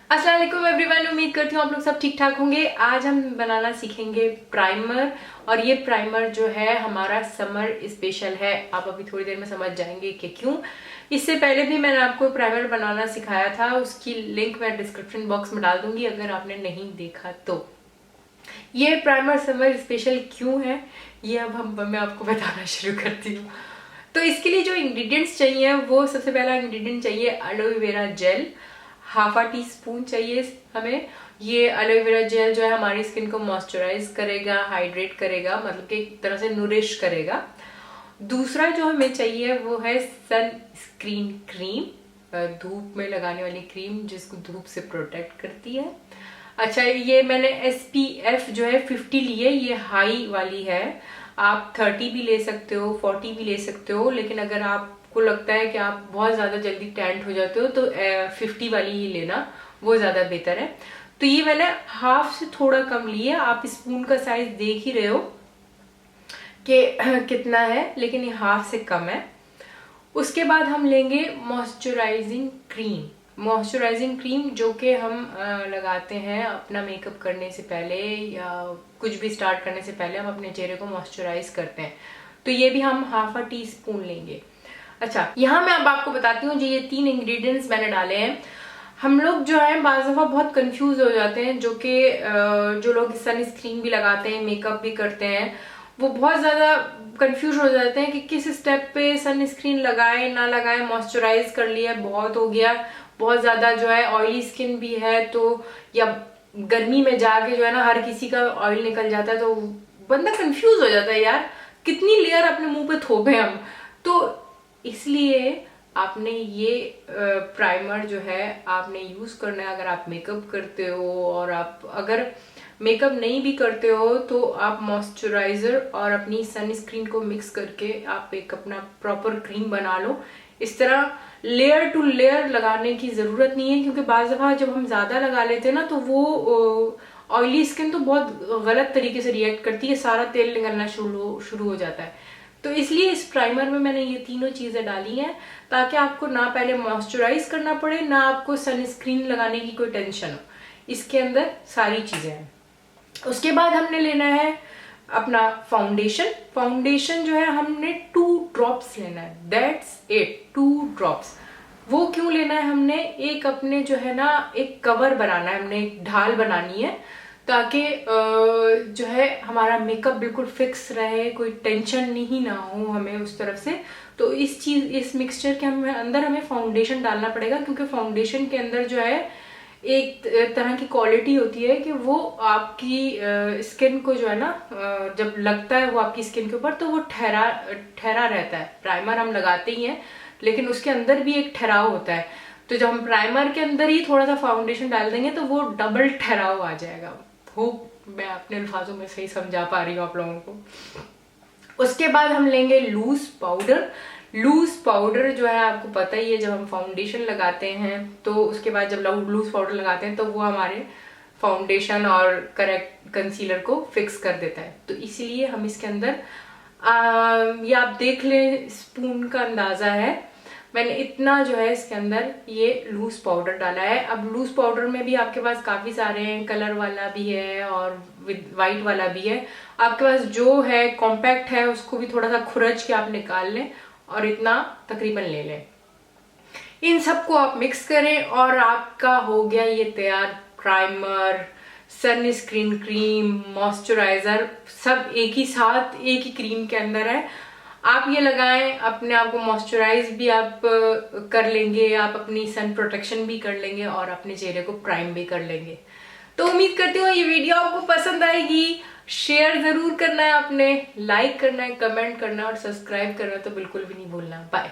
अस्सलाम वालेकुम एवरीवन, उम्मीद करती हूँ आप लोग सब ठीक ठाक होंगे। आज हम बनाना सीखेंगे प्राइमर। और ये प्राइमर जो है हमारा समर स्पेशल है। आप अभी थोड़ी देर में समझ जाएंगे कि क्यों। इससे पहले भी मैंने आपको प्राइमर बनाना सिखाया था, उसकी लिंक मैं डिस्क्रिप्शन बॉक्स में डाल दूंगी अगर आपने नहीं देखा तो। ये प्राइमर समर स्पेशल क्यों है ये अब मैं आपको बताना शुरू करती हूँ। तो इसके लिए जो इंग्रेडिएंट्स चाहिए, वो सबसे पहला इंग्रेडिएंट चाहिए एलोवेरा जेल। हाफ आ टी स्पून चाहिए हमें। ये एलोवेरा जेल जो है हमारी स्किन को मॉइस्चराइज करेगा, हाइड्रेट करेगा, मतलब कि एक तरह से नूरिश करेगा। दूसरा जो हमें चाहिए वो है सन स्क्रीन क्रीम, धूप में लगाने वाली क्रीम जिसको धूप से प्रोटेक्ट करती है। अच्छा, ये मैंने SPF जो है 50 ली है, ये हाई वाली है। आप 30 भी ले सकते हो, 40 भी ले सकते हो, लेकिन अगर आपको लगता है कि आप बहुत ज्यादा जल्दी टैंट हो जाते हो तो 50 वाली ही लेना, वो ज्यादा बेहतर है। तो ये मैंने हाफ से थोड़ा कम ली है। आप स्पून का साइज देख ही रहे हो कि कितना है, लेकिन ये हाफ से कम है। उसके बाद हम लेंगे मॉइस्चराइजिंग क्रीम। मॉइस्चराइजिंग क्रीम जो कि हम लगाते हैं अपना मेकअप करने से पहले या कुछ भी स्टार्ट करने से पहले हम अपने चेहरे को मॉइस्चराइज करते हैं। तो ये भी हम हाफ आ टी स्पून लेंगे। अच्छा, यहाँ मैं अब आपको बताती हूँ, जो ये 3 इंग्रेडिएंट्स मैंने डाले हैं। हम लोग जो है बाज़ दफा बहुत कंफ्यूज हो जाते हैं, जो कि जो लोग सनस्क्रीन भी लगाते हैं, मेकअप भी करते हैं, वो बहुत ज्यादा कंफ्यूज हो जाते हैं कि किस स्टेप पे सनस्क्रीन लगाए ना लगाए। मॉइस्चराइज कर लिया, बहुत हो गया, बहुत ज्यादा जो है ऑयली स्किन भी है तो, या गर्मी में जाके जो है ना हर किसी का ऑयल निकल जाता है, तो बंदा कंफ्यूज हो जाता है, यार कितनी लेयर अपने मुंह पे थोपे हम। तो इसलिए आपने ये प्राइमर जो है आपने यूज करना है अगर आप मेकअप करते हो। और आप अगर मेकअप नहीं भी करते हो तो आप मॉइस्चराइजर और अपनी सनस्क्रीन को मिक्स करके आप एक अपना प्रॉपर क्रीम बना लो। इस तरह लेयर टू लेयर लगाने की जरूरत नहीं है, क्योंकि बाज़ दफा जब हम ज्यादा लगा लेते हैं ना तो वो ऑयली स्किन तो बहुत गलत तरीके से रिएक्ट करती है, सारा तेल निकलना शुरू हो जाता है। तो इसलिए इस प्राइमर में मैंने ये तीनों चीजें डाली हैं, ताकि आपको ना पहले मॉइस्चराइज करना पड़े, ना आपको सनस्क्रीन लगाने की कोई टेंशन हो। इसके अंदर सारी चीजें हैं। उसके बाद हमने लेना है अपना फाउंडेशन। फाउंडेशन जो है हमने 2 ड्रॉप्स लेना है, दैट्स इट, 2 ड्रॉप्स। वो क्यों लेना है हमने, एक अपने जो है ना एक कवर बनाना है, हमने एक ढाल बनानी है, ताकि जो है हमारा मेकअप बिल्कुल फिक्स रहे, कोई टेंशन नहीं ना हो हमें उस तरफ से। तो इस मिक्सचर के अंदर हमें फाउंडेशन डालना पड़ेगा, क्योंकि फाउंडेशन के अंदर जो है एक तरह की क्वालिटी होती है कि वो आपकी स्किन को जो है ना जब लगता है वो आपकी स्किन के ऊपर, तो वो ठहरा ठहरा रहता है। प्राइमर हम लगाते ही हैं, लेकिन उसके अंदर भी एक ठहराव होता है। तो जब हम प्राइमर के अंदर ही थोड़ा सा फाउंडेशन डाल देंगे तो वो डबल ठहराव आ जाएगा। होप मैं अपने अल्फाजों में सही समझा पा रही हूँ आप लोगों को। उसके बाद हम लेंगे लूज पाउडर। लूज पाउडर जो है आपको पता ही है, जब हम फाउंडेशन लगाते हैं तो उसके बाद जब लूज पाउडर लगाते हैं तो वो हमारे फाउंडेशन और करेक्ट कंसीलर को फिक्स कर देता है। तो इसीलिए हम इसके अंदर ये आप देख लें, स्पून का अंदाजा है, मैंने इतना जो है इसके अंदर ये लूज पाउडर डाला है। अब लूज पाउडर में भी आपके पास काफी सारे हैं, कलर वाला भी है और विद वाइट वाला भी है। आपके पास जो है कॉम्पैक्ट है उसको भी थोड़ा सा खुरच के आप निकाल लें और इतना तकरीबन ले लें। इन सबको आप मिक्स करें और आपका हो गया ये तैयार प्राइमर, सनस्क्रीन क्रीम, मॉइस्चराइजर, सब एक ही साथ एक ही क्रीम के अंदर है। आप ये लगाएं, अपने आप को मॉइस्चराइज भी आप कर लेंगे, आप अपनी सन प्रोटेक्शन भी कर लेंगे और अपने चेहरे को प्राइम भी कर लेंगे। तो उम्मीद करती हूँ ये वीडियो आपको पसंद आएगी। शेयर जरूर करना है आपने, लाइक करना है, कमेंट करना है और सब्सक्राइब करना तो बिल्कुल भी नहीं भूलना। बाय।